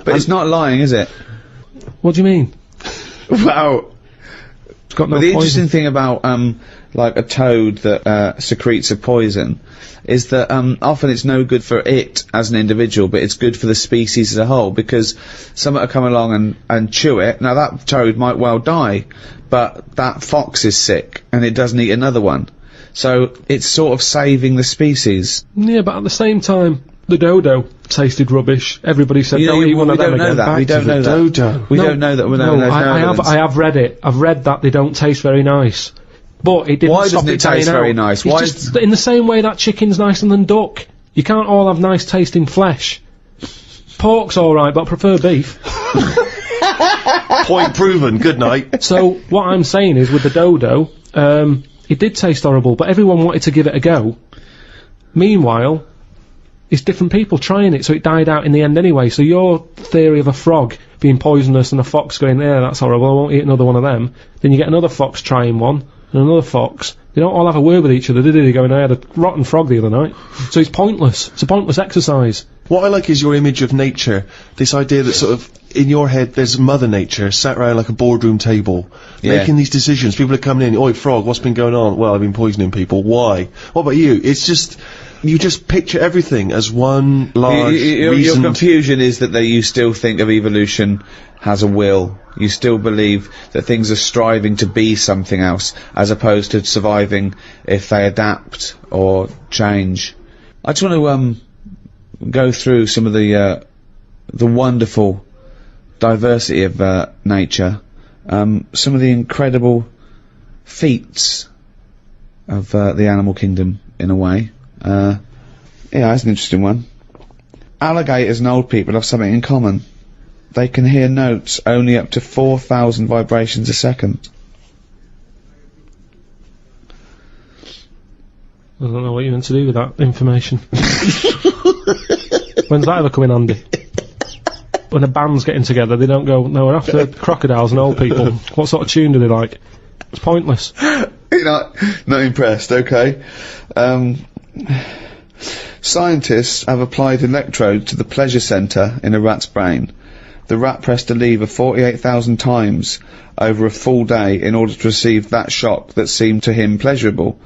But it's not lying, is it? What do you mean? Wow. It's got no But the poison. interesting thing about, like a toad that, secretes a poison is that, often it's no good for it as an individual, but it's good for the species as a whole, because someone will come along and chew it. Now that toad might well die, but that fox is sick, and it doesn't eat another one. So it's sort of saving the species. Yeah, but at the same time, the dodo tasted rubbish. Everybody said, don't eat one of them again. We don't know that. Dodo. We don't know that. I have read it. I've read that they don't taste very nice. But it didn't Why stop doesn't it taste dying very out. nice? It's Why just in the same way that chicken's nicer than duck. You can't all have nice tasting flesh. Pork's alright, but I prefer beef. Point proven. Good night. So what I'm saying is, with the dodo, it did taste horrible, but everyone wanted to give it a go. Meanwhile, it's different people trying it, so it died out in the end anyway. So your theory of a frog being poisonous and a fox going, yeah, that's horrible, I won't eat another one of them. Then you get another fox trying one, and another fox. They don't all have a word with each other, do they? They go, I had a rotten frog the other night. So it's pointless. It's a pointless exercise. What I like is your image of nature. This idea that sort of, in your head, there's Mother Nature sat around like a boardroom table, making these decisions. People are coming in, oi, frog, what's been going on? Well, I've been poisoning people. Why? What about you? It's just, you just picture everything as one large Your confusion is that you still think of evolution has a will. You still believe that things are striving to be something else, as opposed to surviving if they adapt or change. I just want to go through some of the wonderful diversity of nature, some of the incredible feats of the animal kingdom, in a way. Yeah, that's an interesting one. Alligators and old people have something in common. They can hear notes only up to 4,000 vibrations a second. I don't know what you're meant to do with that information. When's that ever come in handy? When a band's getting together, they don't go, no, we're after crocodiles and old people. What sort of tune do they like? It's pointless. You're not impressed, okay. Scientists have applied electrodes to the pleasure centre in a rat's brain. The rat pressed a lever 48,000 times over a full day in order to receive that shock that seemed to him pleasurable,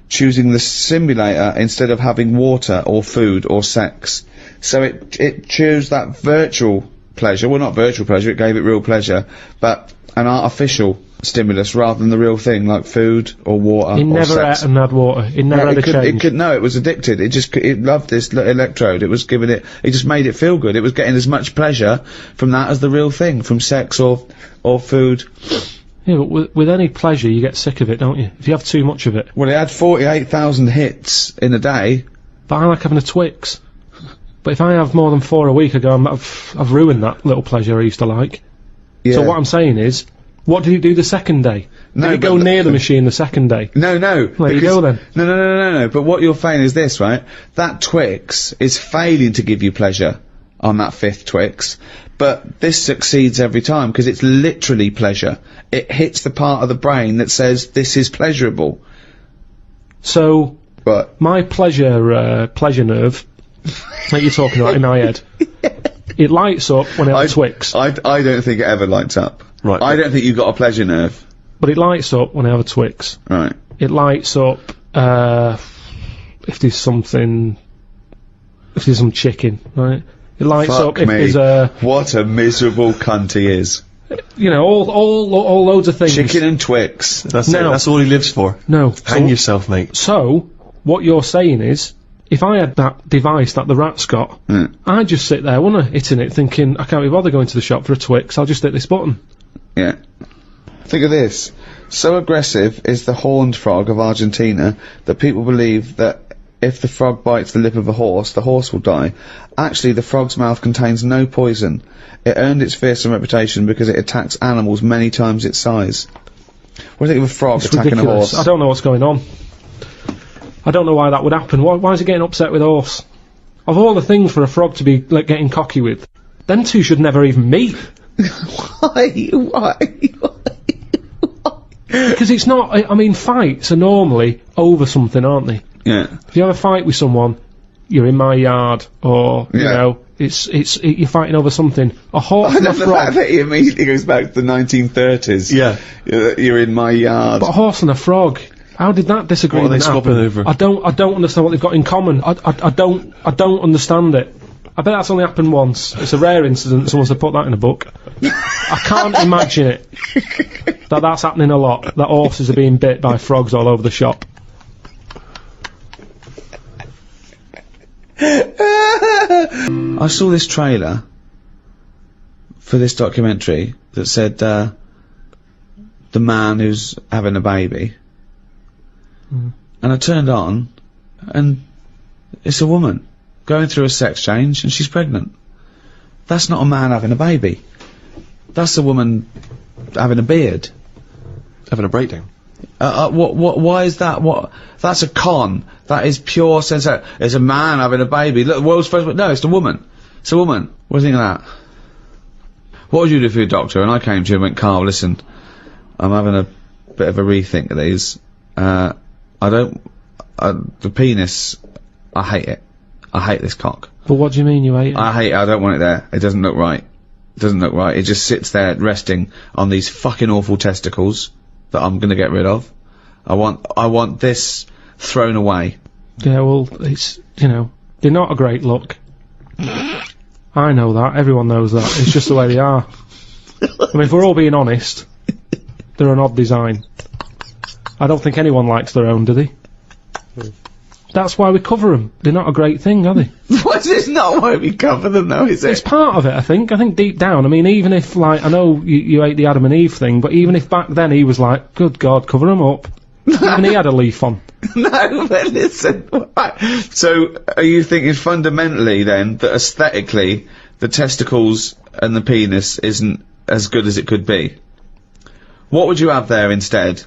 choosing the simulator instead of having water or food or sex. So it chose that virtual pleasure, well, not virtual pleasure, it gave it real pleasure, but an artificial stimulus rather than the real thing, like food or water or sex. It never ate and had water. It never had a change. No, it was addicted. It loved this electrode. It was giving it, it just made it feel good. It was getting as much pleasure from that as the real thing, from sex or food. Yeah, but with any pleasure, you get sick of it, don't you? If you have too much of it. Well, it had 48,000 hits in a day. But I like having a Twix. But if I have more than 4 a week, I go, I've ruined that little pleasure I used to like. Yeah. So what I'm saying is, what did he do the second day? No, did he go near the machine the second day? No. There you go then. No. But what you're saying is this, right? That Twix is failing to give you pleasure on that 5th Twix, but this succeeds every time because it's literally pleasure. It hits the part of the brain that says this is pleasurable. So, but my pleasure nerve that you're talking about in my head, it lights up when I have a Twix. I don't think it ever lights up. Right. I don't think you've got a pleasure nerve. But it lights up when I have a Twix. Right. It lights up if there's some chicken, right? It lights up if there's a... What a miserable cunt he is. You know, all loads of things. Chicken and Twix. That's it. That's all he lives for. No. Hang yourself, mate. So, what you're saying is, if I had that device that the rat's got, I'd just sit there, wouldn't I, hitting it, thinking, I can't be bothered going to the shop for a Twix, I'll just hit this button. Yeah. Think of this. So aggressive is the horned frog of Argentina that people believe that if the frog bites the lip of a horse, the horse will die. Actually, the frog's mouth contains no poison. It earned its fearsome reputation because it attacks animals many times its size. What do you think of a frog attacking a horse? I don't know what's going on. I don't know why that would happen. Why is it getting upset with a horse? Of all the things for a frog to be, like, getting cocky with, them two should never even meet. Why? Because it's not, I mean, fights are normally over something, aren't they? Yeah. If you have a fight with someone, you're in my yard, or you know, you're fighting over something. A horse and a The frog. fact that he immediately goes back to the 1930s. Yeah. You're in my yard. But a horse and a frog. How did that disagreement What are they happen? swapping over? I don't understand what they've got in common. I don't understand it. I bet that's only happened once. It's a rare incident. Someone said put that in a book. I can't imagine it. That's happening a lot. That horses are being bit by frogs all over the shop. I saw this trailer for this documentary that said the man who's having a baby, and I turned on, and it's a woman going through a sex change, and she's pregnant. That's not a man having a baby. That's a woman having a beard. Having a breakdown. Why is that? That's a con. That is pure sense. It's a man having a baby. Look, the world's first. No, it's a woman. It's a woman. What do you think of that? What would you do for your doctor? And I came to you and went, Carl, listen, I'm having a bit of a rethink of these. The penis, I hate it. I hate this cock. But what do you mean you hate it? I hate it. I don't want it there. It doesn't look right. It doesn't look right. It just sits there resting on these fucking awful testicles that I'm gonna get rid of. I want this thrown away. Yeah, well, it's, you know, they're not a great look. I know that. Everyone knows that. It's just the way they are. I mean, if we're all being honest, they're an odd design. I don't think anyone likes their own, do they? That's why we cover them. They're not a great thing, are they? What? It's not why we cover them, though, is it? It's part of it, I think. I think deep down, I mean, even if, like, I know you hate the Adam and Eve thing, but even if back then he was like, good God, cover them up. Even he had a leaf on. No, but listen. So, are you thinking fundamentally, then, that aesthetically, the testicles and the penis isn't as good as it could be? What would you have there instead?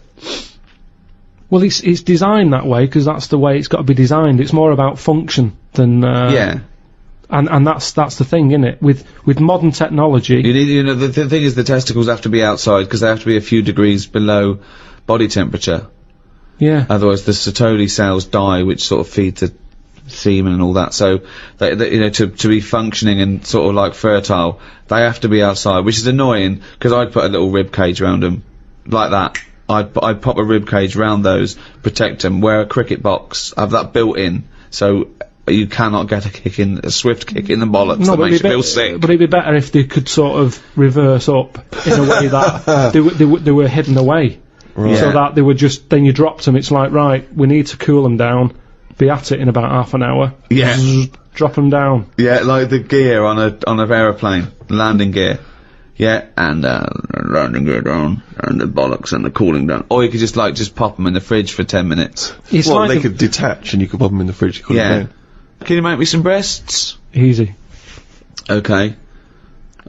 Well, it's designed that way because that's the way it's got to be designed. It's more about function than Yeah. and that's the thing, innit? With modern technology, You need, you know, the thing is the testicles have to be outside because they have to be a few degrees below body temperature. yeah. Otherwise the Sertoli cells die, which sort of feed the semen and all that. So, they you know, to be functioning and sort of like fertile, they have to be outside, which is annoying because I'd put a little rib cage around them. Like that. I'd pop a rib cage round those, protect them, wear a cricket box, have that built in, so you cannot get a swift kick in the bollocks that makes you feel sick. But it'd be better if they could sort of reverse up in a way that they were hidden away. Right. So that they were just, then you dropped them, it's like, right, we need to cool them down, be at it in about half an hour. Yeah. Zzz, drop them down. Yeah, like the gear on an aeroplane, landing gear. Yeah, and landing gear down, and the bollocks and the cooling down. Or you could just pop them in the fridge for 10 minutes. It's Well, like they could detach and you could pop them in the fridge and cool them Yeah. down. Can you make me some breasts? easy. Okay.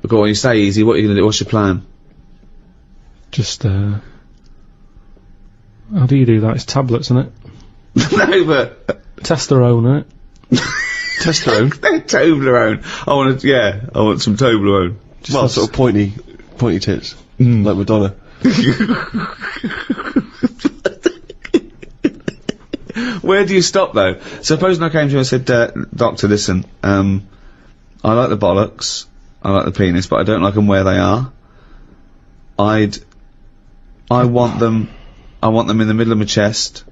Go on, you say easy, what are you gonna do? What's your plan? Just how do you do that? It's tablets, isn't it? No, but Testosterone, isn't it? Testosterone. Toblerone. I want some Toblerone. Well, have sort of pointy tits. Mm. Like Madonna. Where do you stop though? Supposing I came to you and said, Doctor, listen, I like the bollocks, I like the penis, but I don't like them where they are. I want them in the middle of my chest.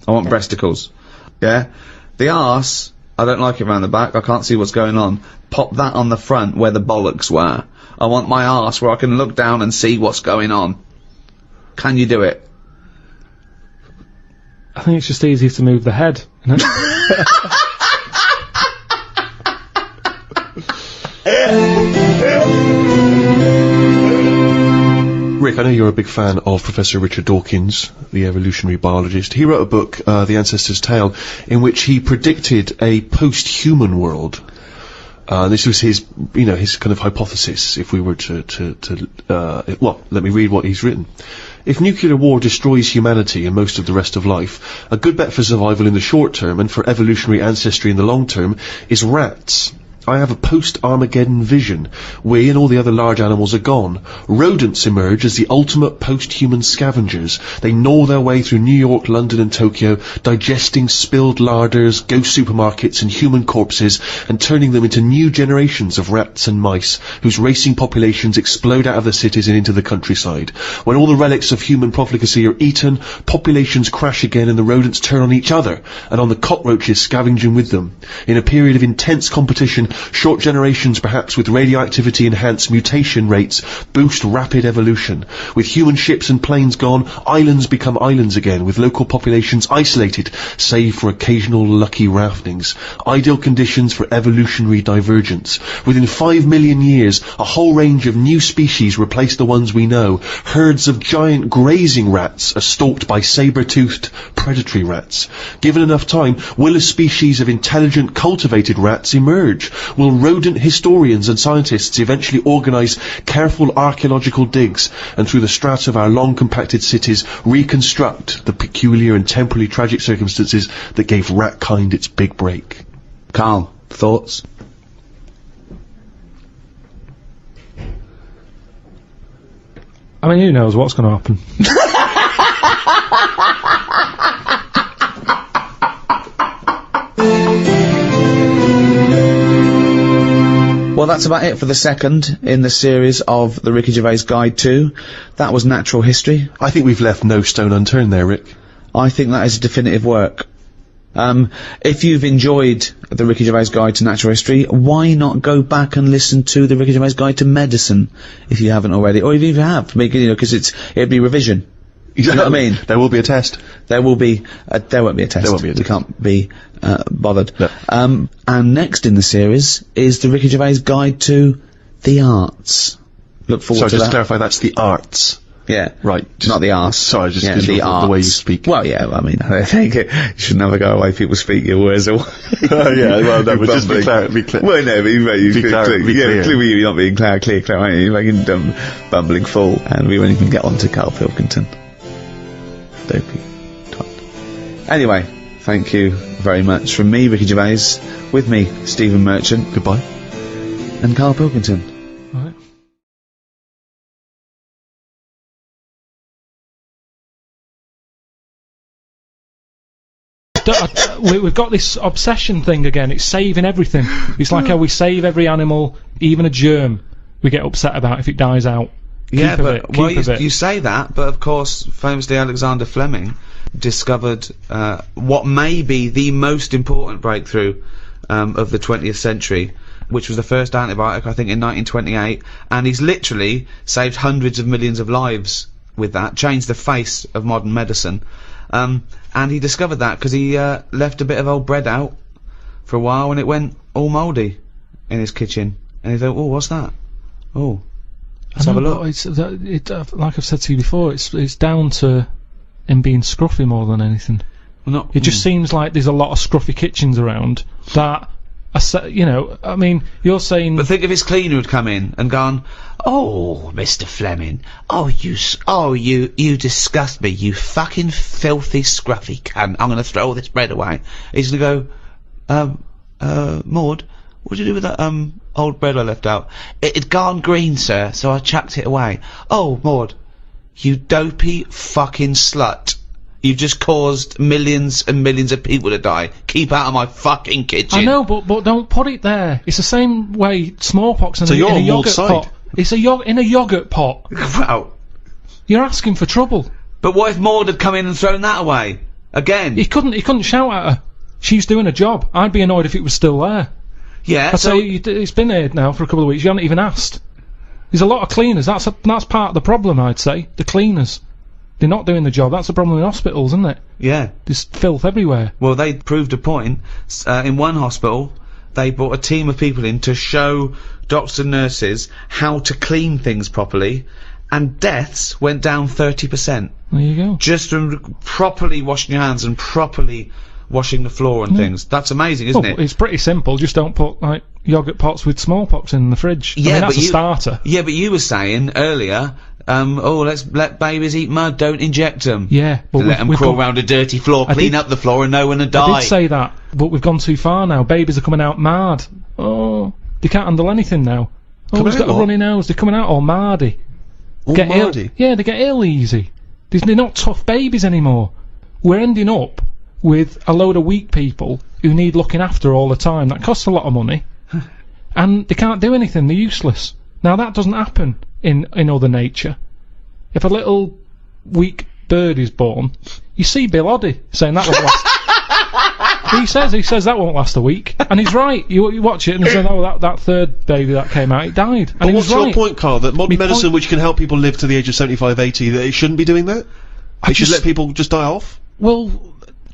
I want breasticles. Yeah? The arse, I don't like it round the back, I can't see what's going on. Pop that on the front where the bollocks were. I want my arse where I can look down and see what's going on. Can you do it? I think it's just easier to move the head, isn't it? Rick, I know you're a big fan of Professor Richard Dawkins, the evolutionary biologist. He wrote a book, The Ancestor's Tale, in which he predicted a post-human world. This was his kind of hypothesis, if we were well, let me read what he's written. If nuclear war destroys humanity and most of the rest of life, a good bet for survival in the short term and for evolutionary ancestry in the long term is rats. I have a post-Armageddon vision. We and all the other large animals are gone. Rodents emerge as the ultimate post-human scavengers. They gnaw their way through New York, London and Tokyo, digesting spilled larders, ghost supermarkets and human corpses, and turning them into new generations of rats and mice, whose racing populations explode out of the cities and into the countryside. When all the relics of human profligacy are eaten, populations crash again and the rodents turn on each other, and on the cockroaches scavenging with them. In a period of intense competition, short generations perhaps with radioactivity enhanced mutation rates boost rapid evolution. With human ships and planes gone, islands become islands again, with local populations isolated, save for occasional lucky raftings. Ideal conditions for evolutionary divergence. Within 5 million years, a whole range of new species replace the ones we know. Herds of giant grazing rats are stalked by saber-toothed predatory rats. Given enough time, will a species of intelligent, cultivated rats emerge? Will rodent historians and scientists eventually organise careful archaeological digs, and through the strata of our long-compacted cities, reconstruct the peculiar and temporally tragic circumstances that gave ratkind its big break? Carl, thoughts? I mean, who knows what's going to happen? Well, that's about it for the second in the series of the Ricky Gervais Guide to. That was Natural History. I think we've left no stone unturned there, Rick. I think that is a definitive work. If you've enjoyed the Ricky Gervais Guide to Natural History, why not go back and listen to the Ricky Gervais Guide to Medicine, if you haven't already, or even if you have, because it'd be revision. Exactly. You know what I mean? There will be a test. There won't be a test. There won't be a test. We can't be bothered. No. And next in the series is the Ricky Gervais Guide to the Arts. Look forward to that. So just clarify, that's the arts. Yeah. Right. Not the arts. Sorry, just yeah, the way you speak. Well, yeah, I mean, I think you should never go away people speak your words away. Yeah, well, no, but just be clear. Well, no, but you Be clear. clearly you're not being clear, aren't you? You're making dumb, bumbling fool. And we won't even get on to Karl Pilkington. Dopey twat. Anyway, thank you very much from me, Ricky Gervais, with me, Stephen Merchant. Goodbye. And Karl Pilkington. All right. We've got this obsession thing again. It's saving everything. It's like how we save every animal, even a germ, we get upset about if it dies out. Yeah, Keep but you say that, but of course, famously Alexander Fleming discovered what may be the most important breakthrough of the 20th century, which was the first antibiotic, I think, in 1928, and he's literally saved hundreds of millions of lives with that, changed the face of modern medicine. And he discovered that because he left a bit of old bread out for a while and it went all mouldy in his kitchen. And he thought, oh, what's that? Oh, let's have a look. Like I've said to you before, it's down to him being scruffy more than anything. Well, it just seems like there's a lot of scruffy kitchens around that... I mean, you're saying... But think if his cleaner had come in and gone, oh, Mr. Fleming, you disgust me, you fucking filthy, scruffy cunt, I'm gonna throw all this bread away. He's gonna go, Maud, what'd you do with that, old bread I left out? It'd gone green, sir, so I chucked it away. Oh, Maud, you dopey fucking slut. You've just caused millions and millions of people to die. Keep out of my fucking kitchen. I know, but don't put it there. It's the same way smallpox in a yogurt pot. It's in a yogurt pot. Wow. You're asking for trouble. But what if Maud had come in and thrown that away? Again? He couldn't shout at her. She's doing a job. I'd be annoyed if it was still there. Yeah, I'd say it's been here now for a couple of weeks. You haven't even asked. There's a lot of cleaners. That's part of the problem, I'd say. The cleaners. They're not doing the job. That's the problem in hospitals, isn't it? Yeah. There's filth everywhere. Well, they proved a point. In one hospital, they brought a team of people in to show doctors and nurses how to clean things properly, and deaths went down 30%. There you go. Just from properly washing your hands and properly washing the floor and things. That's amazing, isn't it? It's pretty simple. Just don't put, like, yogurt pots with smallpox in the fridge. Yeah, I mean, that's a starter. Yeah, but you were saying earlier... let's let babies eat mud, don't inject them. Yeah, but let them crawl around a dirty floor, clean up the floor and no one will die. I did say that, but we've gone too far now. Babies are coming out mad. Oh, They can't handle anything now. Oh, Coming he's got out a what? runny nose. They're coming out all mardy. All Get ill. mardy? Yeah, they get ill easy. They're not tough babies anymore. We're ending up with a load of weak people who need looking after all the time. That costs a lot of money. And they can't do anything. They're useless. Now, that doesn't happen in other nature. If a little weak bird is born, you see Bill Oddie saying that won't last. He says that won't last a week, and he's right. You watch it and he says, "Oh, that third baby that came out, it died." But And what's he was right. your point, Carl? That modern My medicine, point- which can help people live to the age of 75, 80, that it shouldn't be doing that? It should just- let people just die off? Well,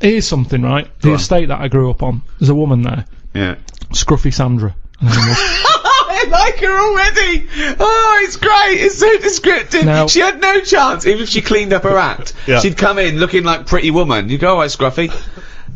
here's something, right? The estate that I grew up on, there's a woman there, Yeah. Scruffy Sandra. I like her already. Oh, it's great. It's so descriptive. Now- She had no chance, even if she cleaned up her act. Yeah. She'd come in looking like Pretty Woman. You go, all right, Scruffy.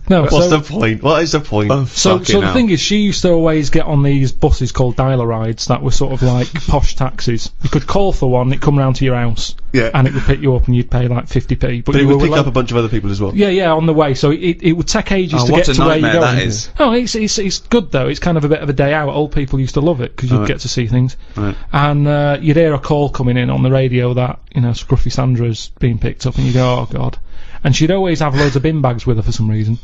No, What's the point? What is the point? So the thing is, she used to always get on these buses called dialer rides that were sort of like posh taxis. You could call for one, it'd come round to your house, Yeah. and it would pick you up, and you'd pay like 50p. But you it would were pick like- up a bunch of other people as well. Yeah, on the way. So it would take ages Oh, to what get a to where you're nightmare going. that is. Oh, it's good though. It's kind of a bit of a day out. Old people used to love it because you'd Right. get to see things. Right. And you'd hear a call coming in on the radio that Scruffy Sandra's being picked up, and you go, oh god. And she'd always have loads of bin bags with her for some reason.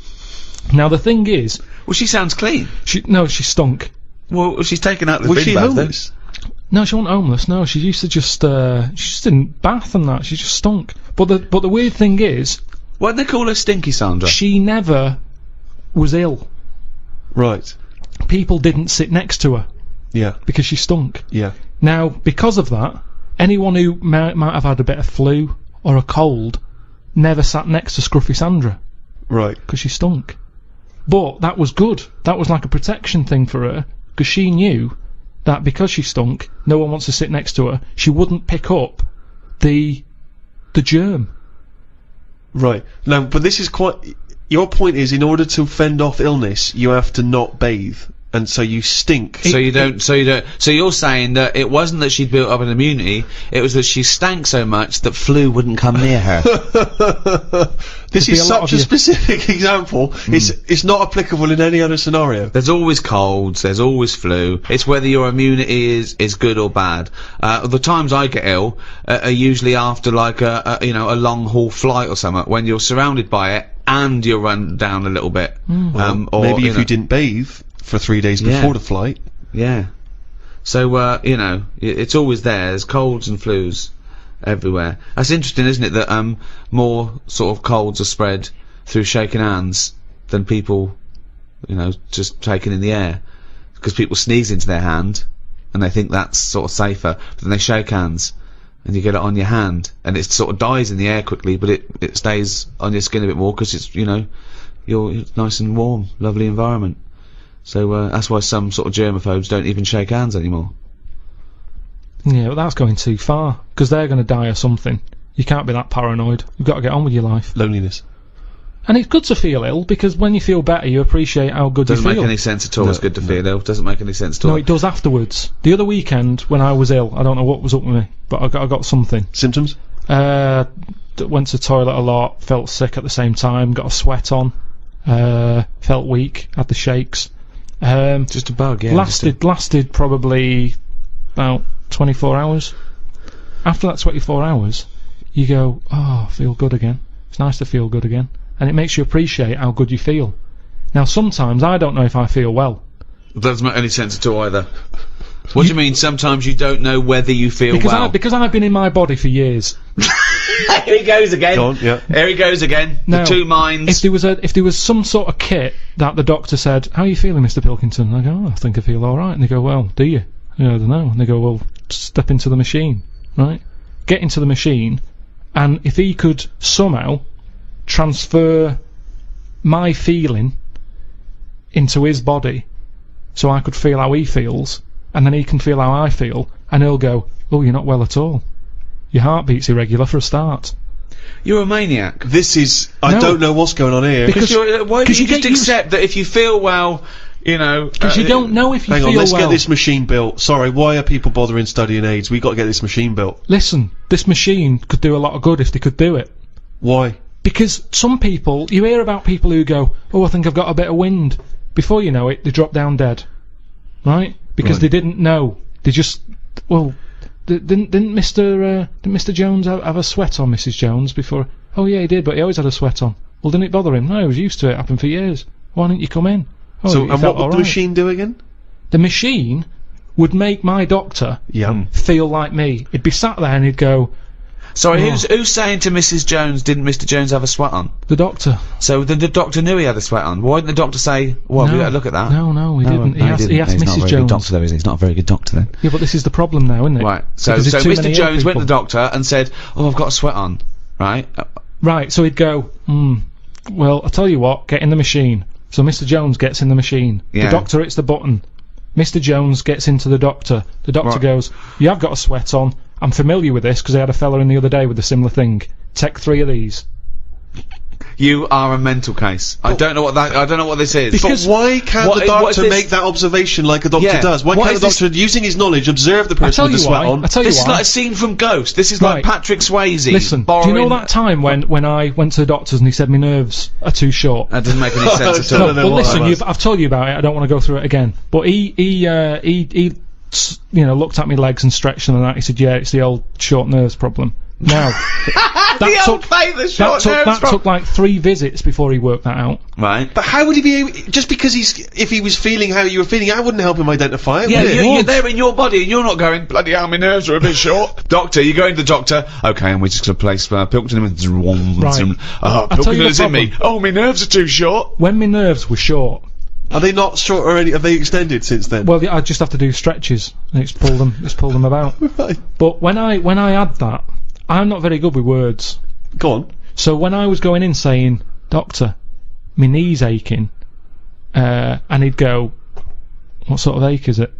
Now the thing is, Well, she sounds clean. she stunk. Well, she's taken out the Was bin she bag, then. homeless? No, she wasn't homeless. No, she used to she just didn't bath and that. She just stunk. But the weird thing is, Why did they call her Stinky Sandra? she never was ill. Right. People didn't sit next to her Yeah. because she stunk. Yeah. Now, because of that, anyone who might have had a bit of flu or a cold never sat next to Scruffy Sandra Right. because she stunk. But that was good. That was like a protection thing for her because she knew that because she stunk, no one wants to sit next to her. She wouldn't pick up the germ. Right. Now, but this is quite... Your point is, in order to fend off illness, you have to not bathe. And so you stink. So you're saying that it wasn't that she'd built up an immunity, it was that she stank so much that flu wouldn't come near her. This Could be is a lot such of a you. specific example. It's not applicable in any other scenario. There's always colds, there's always flu. It's whether your immunity is good or bad. The times I get ill are usually after like a long haul flight or something, when you're surrounded by it and you're run down a little bit. Or Maybe if know, you didn't bathe for 3 days Yeah. before the flight. Yeah. So, it's always there. There's colds and flus everywhere. That's interesting, isn't it, that more sort of colds are spread through shaking hands than people, just taking in the air. Because people sneeze into their hand, and they think that's sort of safer, but then they shake hands, and you get it on your hand, and it sort of dies in the air quickly, but it stays on your skin a bit more, because it's, you're nice and warm, lovely environment. So that's why some sort of germaphobes don't even shake hands anymore. Yeah, but that's going too far because they're going to die of something. You can't be that paranoid. You've got to get on with your life. Loneliness. And it's good to feel ill because when you feel better, you appreciate how good Doesn't you make feel. any sense at all. It's good to feel ill. Doesn't make any sense at all. No, it does afterwards. The other weekend when I was ill, I don't know what was up with me, but I got something. Symptoms? Went to the toilet a lot, felt sick at the same time, got a sweat on, felt weak, had the shakes. Just a bug, yeah. Lasted probably about 24 hours. After that 24 hours, you go, oh, I feel good again. It's nice to feel good again. And it makes you appreciate how good you feel. Now, sometimes I don't know if I feel well. Doesn't make any sense at all either. What do you mean? Sometimes you don't know whether you feel well. Because I've been in my body for years. Here he goes again. Go on, yeah. Here he goes again. Now, the two minds. If there was some sort of kit that the doctor said, how are you feeling, Mr. Pilkington? I go, oh, I think I feel alright. And they go, well, do you? I go, I don't know. And they go, well, step into the machine, right? Get into the machine, and if he could somehow transfer my feeling into his body so I could feel how he feels, and then he can feel how I feel, and he'll go, oh, you're not well at all. Your heartbeat's irregular for a start. You're a maniac. This is... I No. don't know what's going on here. Because- Why don't you you just get used- accept that if you feel well, Because you don't know if you Hang feel on, let's well. get this machine built. Sorry, why are people bothering studying AIDS? We got to get this machine built. Listen, this machine could do a lot of good if they could do it. Why? Because some people, you hear about people who go, oh, I think I've got a bit of wind. Before you know it, they drop down dead. Right? because they didn't know. They just, well, didn't Mr. Jones have a sweat on, Mrs. Jones, before? Oh yeah, he did, but he always had a sweat on. Well, didn't it bother him? No, he was used to it. Happened for years. Why didn't you come in? Oh, So, he and felt what would the alright. machine do again? The machine would make my doctor feel like me. He'd be sat there and he'd go, Sorry, who's saying to Mrs. Jones, didn't Mr. Jones have a sweat on? the doctor. So the doctor knew he had a sweat on. Why didn't the doctor say, well, we gotta look at that? No, he didn't. He asked He's not a Mrs. very good Jones. doctor, though, is he? He's not a very good doctor, then. Yeah, but this is the problem now, isn't it? Right, so Because there's too Mr. many ill Jones went to the people. doctor and said, oh, I've got a sweat on, right? Right, so he'd go, well, I'll tell you what, get in the machine. So Mr. Jones gets in the machine. Yeah. The doctor hits the button. Mr. Jones gets into the doctor. The doctor Right. goes, you have got a sweat on. I'm familiar with this because I had a fella in the other day with a similar thing. Take 3 of these. You are a mental case. I don't know what this is. Because- But why can't What- the what is doctor this- make that observation like a doctor Yeah. does? Why What can't is the this- doctor, using his knowledge, observe the I person tell with you the sweat why. on? I tell you This is why. like a scene from Ghost. This is like Right. Patrick Swayze. Listen, do borrowing you know that time when I went to the doctor's and he said my nerves are too short? That doesn't make any sense at No, all. no, Well, what listen, that was. I've told you about it. I don't want to go through it again. But he looked at my legs and stretched them and that. He said, "Yeah, it's the old short nerves problem." Now, The old famous short nerves took like 3 visits before he worked that out. Right. But how would he be able, just because if he was feeling how you were feeling, I wouldn't help him identify it, Yeah, would it? you're there in your body and you're not going, bloody hell, my nerves are a bit short. Doctor, you go into the doctor, okay, and we're just gonna place Pilkington in Right. I'll tell you Pilkington is the in me. Oh, my nerves are too short. When my nerves were short, Are they not short already? Have they extended since then? well, I just have to do stretches and it's pull them about. Right. But when I had that, I'm not very good with words. Go on. So when I was going in saying, "Doctor, my knee's aching," and he'd go, "What sort of ache is it?"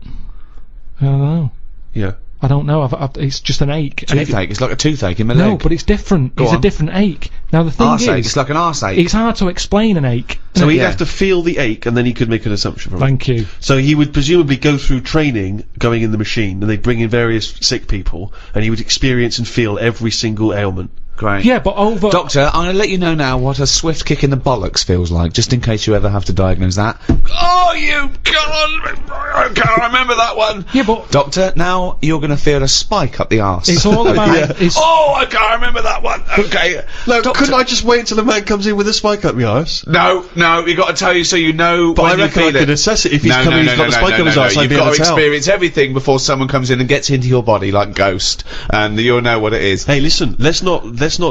I don't know. Yeah. I don't know. It's just an ache. And Toothache. It's like a toothache in my no, leg. but it's different. Go It's on. a different ache. Now the thing Arseache. is, It's like an arseache. it's hard to explain an ache. So he'd Yeah. have to feel the ache, and then he could make an assumption from it. Thank you. So he would presumably go through training, going in the machine, and they'd bring in various sick people, and he would experience and feel every single ailment. Great. Yeah, but over. Doctor, I'm gonna let you know now what a swift kick in the bollocks feels like, just in case you ever have to diagnose that. Oh, you can't! I can't remember that one! Yeah, but Doctor, now you're gonna feel a spike up the arse. it's all about. Yeah. It's, Oh, I can't remember that one! Okay. No, Doctor- couldn't I just wait until the man comes in with a spike up my arse? No, you got to tell you so you know But when I you reckon I feel could it. assess it. If he's coming, he's got the spike up his arse, I'd You've be got able to to tell. experience everything before someone comes in and gets into your body like Ghost, and you'll know what it is. Hey, listen, let's not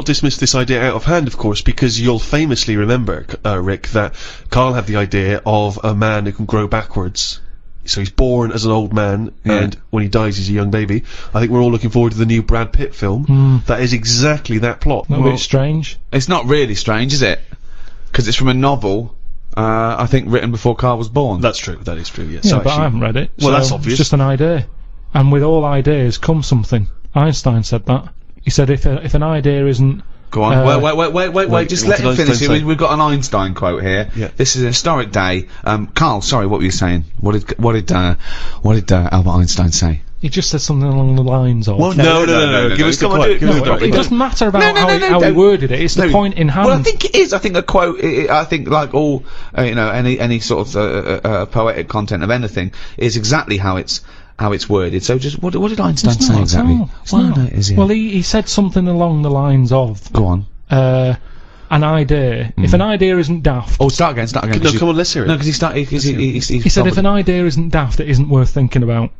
dismiss this idea out of hand, of course, because you'll famously remember, Rick, that Carl had the idea of a man who can grow backwards. So he's born as an old man, and when he dies, he's a young baby. I think we're all looking forward to the new Brad Pitt film. That is exactly that plot. a bit strange. It's not really strange, is it? Because it's from a novel, I think written before Carl was born. That's true. That is true. Yes. Yeah, So but I actually- haven't read it. Well, so that's obvious. It's just an idea, and with all ideas comes something. Einstein said that. He said if an idea isn't Go on. Wait. Just what let did him finish. Einstein say? We've got an Einstein quote here. Yeah. This is a historic day. Carl, sorry, what were you saying? What did Albert Einstein say? he just said something along the lines of. No. Give us the Come on, quote. do it. Give us the No, quote. it doesn't matter about No, how he worded it. It's the point in hand. Well, I think it is. I think a quote. I think like all, any sort of poetic content of anything is exactly how it's worded. So just what did Einstein It's say not, exactly? no, it's Well, not. no, it is, yeah. Well, he said something along the lines of Go on. an idea. If an idea isn't daft, Oh, start again. No, 'cause come on, let's hear it. No, because he started. he said if an idea isn't daft, it isn't worth thinking about.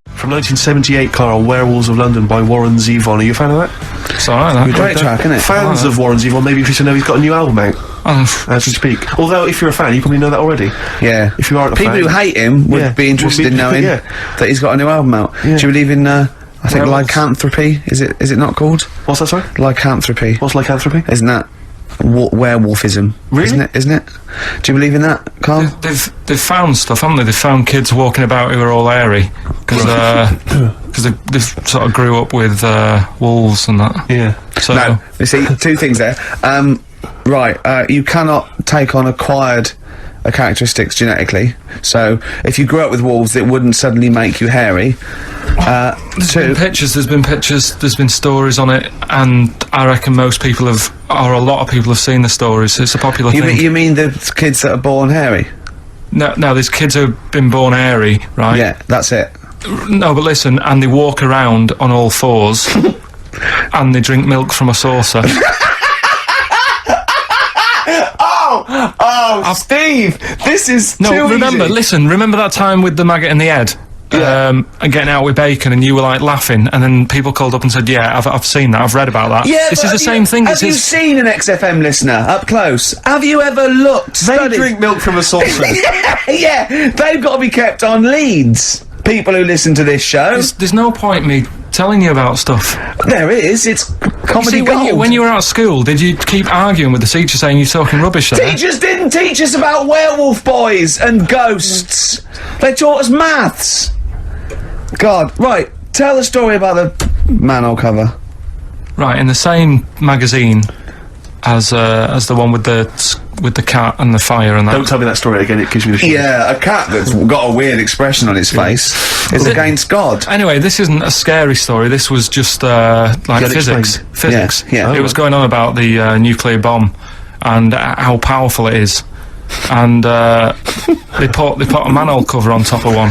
From 1978, Carl, Werewolves of London by Warren Zevon. Are you a fan of that? It's alright, that. Great track, isn't it? Fans of Warren Zevon, maybe if you should know he's got a new album out as we speak. Although, if you're a fan, you probably know that already. Yeah. If you aren't a People fan, who hate him would Yeah, be interested would in be- knowing yeah. that he's got a new album out. Yeah. Do you believe in? I think Werewolves. lycanthropy. Is it not called What's that, sorry? lycanthropy? What's lycanthropy? Isn't that werewolfism? Really? Isn't it? Do you believe in that, Carl? They've found stuff, haven't they? They've found kids walking about who are all airy because they sort of grew up with wolves and that. Yeah. So No. You see, two things there. Right. You cannot take on acquired characteristics genetically. So if you grew up with wolves, it wouldn't suddenly make you hairy. there's been pictures, there's been stories on it, and I reckon most people a lot of people have seen the stories. It's a popular thing. You mean the kids that are born hairy? No, there's kids who've been born hairy, right? Yeah, that's it. No, but listen, and they walk around on all fours, and they drink milk from a saucer. Steve, this is No, too remember, easy. remember that time with the maggot in the head? And getting out with bacon, and you were like laughing, and then people called up and said, "Yeah, I've seen that. I've read about that." Yeah, this but is the same thing. Have you seen an XFM listener up close? Have you ever looked? They studied? drink milk from a saucer. Yeah, they've got to be kept on leads. People who listen to this show. There's no point me telling you about stuff. There is. It's comedy See, gold. when you were at school, did you keep arguing with the teacher saying you're talking rubbish there? Teachers didn't teach us about werewolf boys and ghosts. They taught us maths. God, right. Tell the story about the manhole cover. Right, in the same magazine as the one with the cat and the fire and that. Don't tell me that story again, it gives me the shivers. Yeah, a cat that's got a weird expression on its face is against God. Anyway, this isn't a scary story. This was just like Get physics. explained. Physics. Yeah. It was going on about the nuclear bomb and how powerful it is. And they put a manhole cover on top of one.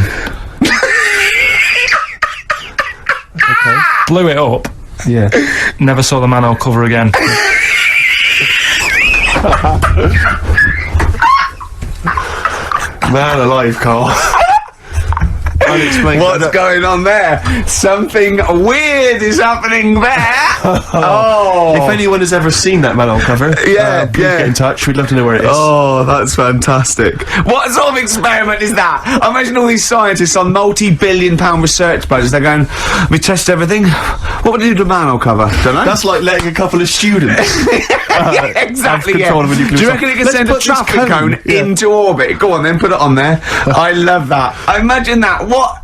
Okay. Blew it up. Yeah. Never saw the manhole cover again. Man alive, Carl. Unexplained. What's going on there? Something weird is happening there. Oh. If anyone has ever seen that manhole cover, please get in touch. We'd love to know where it is. Oh, that's fantastic. What sort of experiment is that? I imagine all these scientists on multi-billion-pound research budgets, they're going, we test everything. What would you do to a manhole cover? Don't know. That's like letting a couple of students Yeah, exactly, have control of a nuclear Do you reckon it can Let's send a put this traffic cone into orbit? Go on then, put it on there. I love that. Imagine that. What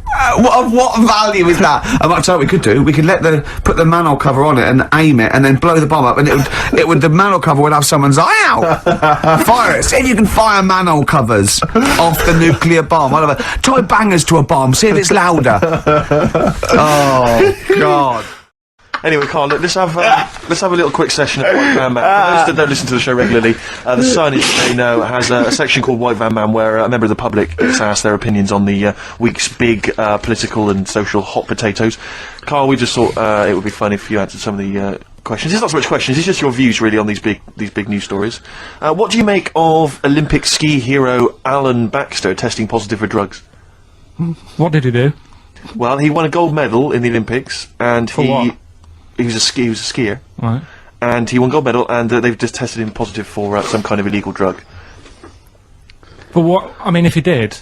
value is that? I might tell you what we could do. We could put the manhole cover on it and aim it and then blow the bomb up, and the manhole cover would have someone's eye out. Fire it. See if you can fire manhole covers off the nuclear bomb. Whatever. Tie bangers to a bomb. See if it's louder. Oh God. Anyway, Carl, look, let's have a little quick session of White Van Man. For those that don't listen to the show regularly, the Sun, as you may know, has a section called White Van Man where a member of the public gets asked their opinions on the week's big political and social hot potatoes. Carl, we just thought it would be fun if you answered some of the questions. It's not so much questions; it's just your views really on these big news stories. What do you make of Olympic ski hero Alan Baxter testing positive for drugs? What did he do? Well, he won a gold medal in the Olympics, and what? He was a skier, Right. and he won gold medal, and they've just tested him positive for some kind of illegal drug. But what? I mean, if he did,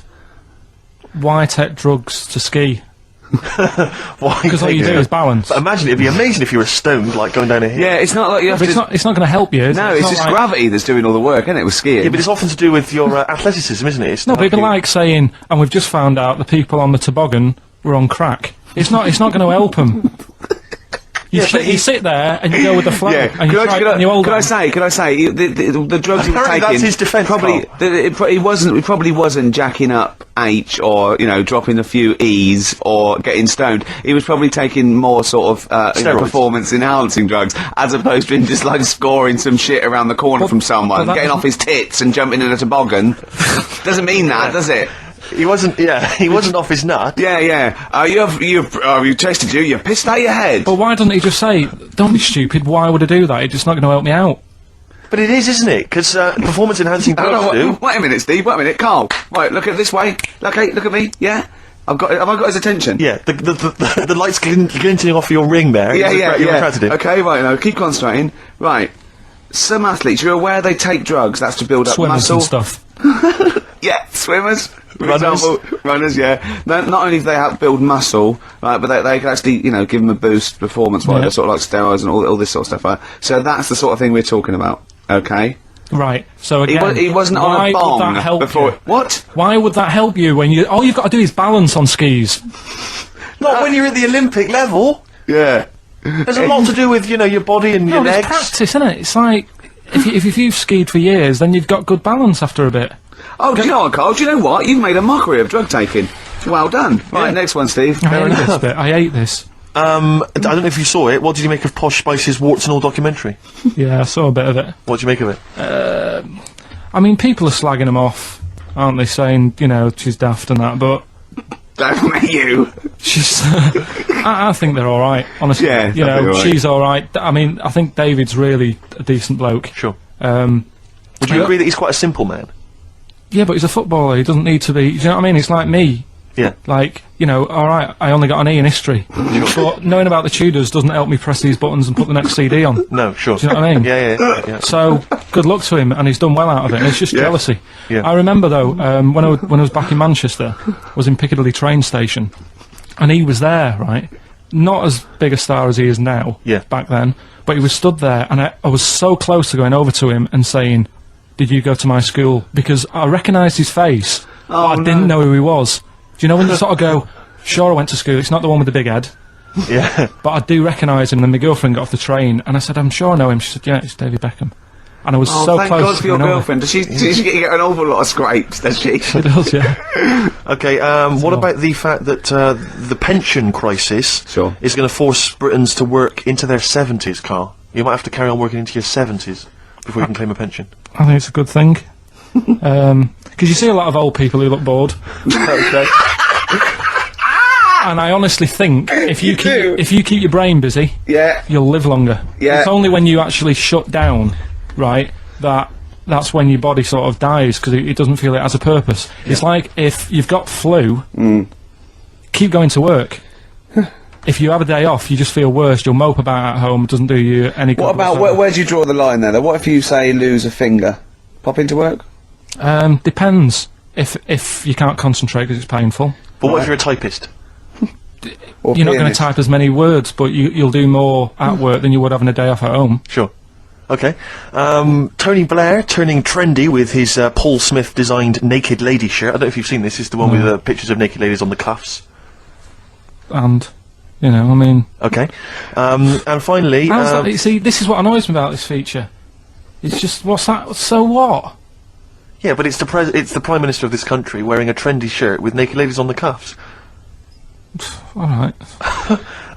why take drugs to ski? Why? Because all you do is balance. But imagine, it'd be amazing if you were stoned, like going down a hill. Yeah, it's not like you have But to. it's not going to help you. Is No, it? it's not just like, gravity that's doing all the work, isn't it? With skiing. Yeah, but it's often to do with your athleticism, isn't it? It's No, not but it'd be you- like saying, and we've just found out the people on the toboggan were on crack. It's not going to help them. You sit there and you go with the flow, and you try and you hold Could on. I say, the drugs he was Apparently taking. that's his defence, Probably, he probably wasn't jacking up H or dropping a few E's or getting stoned. He was probably taking more sort of Steroids. performance enhancing drugs, as opposed to him just like scoring some shit around the corner from someone, that getting off his tits and jumping in a toboggan. Doesn't mean that, does it? He wasn't off his nut. Yeah. You tasted you pissed out your head. But why doesn't he just say, don't be stupid, why would I do that? It's just not going to help me out. But it is, isn't it? Because performance enhancing drugs do. Wait a minute, Steve. Wait a minute, Carl. Right, look at this way. Okay, look at me. Yeah, have I got his attention? Yeah, the lights glinting off your ring there. Yeah. You're attracted to him. Okay, right. Now keep concentrating. Right. Some athletes, you're aware they take drugs. That's to build up Swimmers muscle. and stuff. Yeah, swimmers. For Runners. example, runners, yeah. Not only do they help build muscle, right, but they can actually, give them a boost performance-wise, Yeah. sort of like steroids and all this sort of stuff, right? So that's the sort of thing we're talking about, okay? Right, so again, He wasn't on why a bong would that help before. you? What? Why would that help you when all you've got to do is balance on skis? Not when you're at the Olympic level. Yeah. There's a lot to do with your body and your No, it's legs. practice, isn't it? It's like, if you've skied for years, then you've got good balance after a bit. Oh, do you know what, Carl? Do you know what? You've made a mockery of drug taking. Well done. Right, next one, Steve. I hate this bit. I hate this. I don't know if you saw it. What did you make of Posh Spice's Warts and All documentary? Yeah, I saw a bit of it. What do you make of it? I mean, people are slagging them off aren't they, saying, you know, she's daft and that, but... Don't you? She's... I think they're alright, honestly. Yeah, you know, right. she's alright. I mean, I think David's really a decent bloke. Sure. Would Do you agree that he's quite a simple man? Yeah, but he's a footballer, he doesn't need to be... Do you know what I mean? It's like me. Yeah. Like, you know, alright, I only got an E in history. But knowing about the Tudors doesn't help me press these buttons and put the next CD on. No, sure. Do you know what I mean? Yeah. So, good luck to him, and he's done well out of it, and it's just jealousy. Yeah. I remember, though, when I was back in Manchester, I was in Piccadilly train station, and he was there, right? Not as big a star as he is now, back then, but he was stood there, and I was so close to going over to him and saying, "Did you go to my school?" Because I recognised his face, but I didn't know who he was. Do you know when you sort of go, "Sure, I went to school, it's not the one with the big head." Yeah. But I do recognise him, and then my girlfriend got off the train, and I said, "I'm sure I know him." She said, "Yeah, it's David Beckham." And I was so thank close God to for your going over. girlfriend. Does she get an awful lot of scrapes, does she? She does, yeah. Okay, what about the fact that the pension crisis Sure. is going to force Britons to work into their 70s, Carl? You might have to carry on working into your 70s before you can claim a pension. I think it's a good thing. Because you see a lot of old people who look bored. Okay. And I honestly think if you keep your brain busy, Yeah. you'll live longer. Yeah. It's only when you actually shut down, right, that's when your body sort of dies, because it doesn't feel it has a purpose. It's like if you've got flu, keep going to work. If you have a day off, you just feel worse, you'll mope about at home, it doesn't do you any good. What about, where do you draw the line there, though? What if you, say, lose a finger? Pop into work? Depends. If you can't concentrate because it's painful. But what if you're a typist? Or You're not going to pianist? type as many words, but you'll do more at work than you would having a day off at home. Sure. Okay. Tony Blair turning trendy with his Paul Smith designed naked lady shirt. I don't know if you've seen this. It's the one with pictures of naked ladies on the cuffs. And, you know, I mean... Okay. And finally... you see, this is what annoys me about this feature. It's just, what's that? So what? yeah, but it's the Prime Minister of this country wearing a trendy shirt with naked ladies on the cuffs. Alright.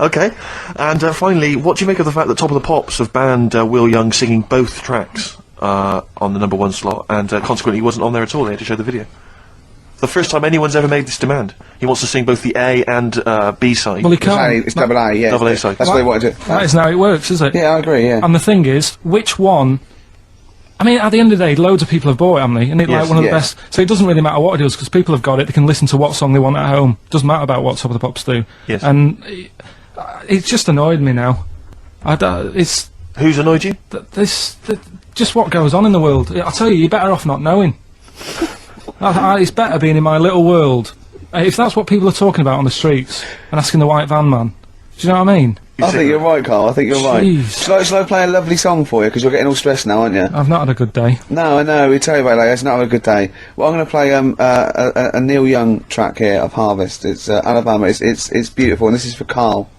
Okay. And finally, what do you make of the fact that Top of the Pops have banned Will Young singing both tracks on the #1 slot, and consequently he wasn't on there at all? They had to show the video. The first time anyone's ever made this demand. He wants to sing both the A and B side. Well, he can't. It's double A, yeah. Double A side. That's what they wanted to do. That isn't how it works, is it? Yeah, I agree, yeah. And the thing is, which one... I mean, at the end of the day, loads of people have bought it, haven't they? And it's Yes. like one of the Yeah. best... So it doesn't really matter what it is, because people have got it, they can listen to what song they want at home. Doesn't matter about what Top of the Pops do. Yes. And it's just annoyed me now. It's... Who's annoyed you? just what goes on in the world. I tell you, you're better off not knowing. It's better being in my little world. If that's what people are talking about on the streets and asking the white van man, do you know what I mean? I think you're right, Carl. I think you're right. Jeez. Shall I play a lovely song for you? Because you're getting all stressed now, aren't you? I've not had a good day. No, I know. We tell you about it later. It's not a good day. Well, I'm going to play a Neil Young track here of Harvest. It's Alabama. It's beautiful, and this is for Carl.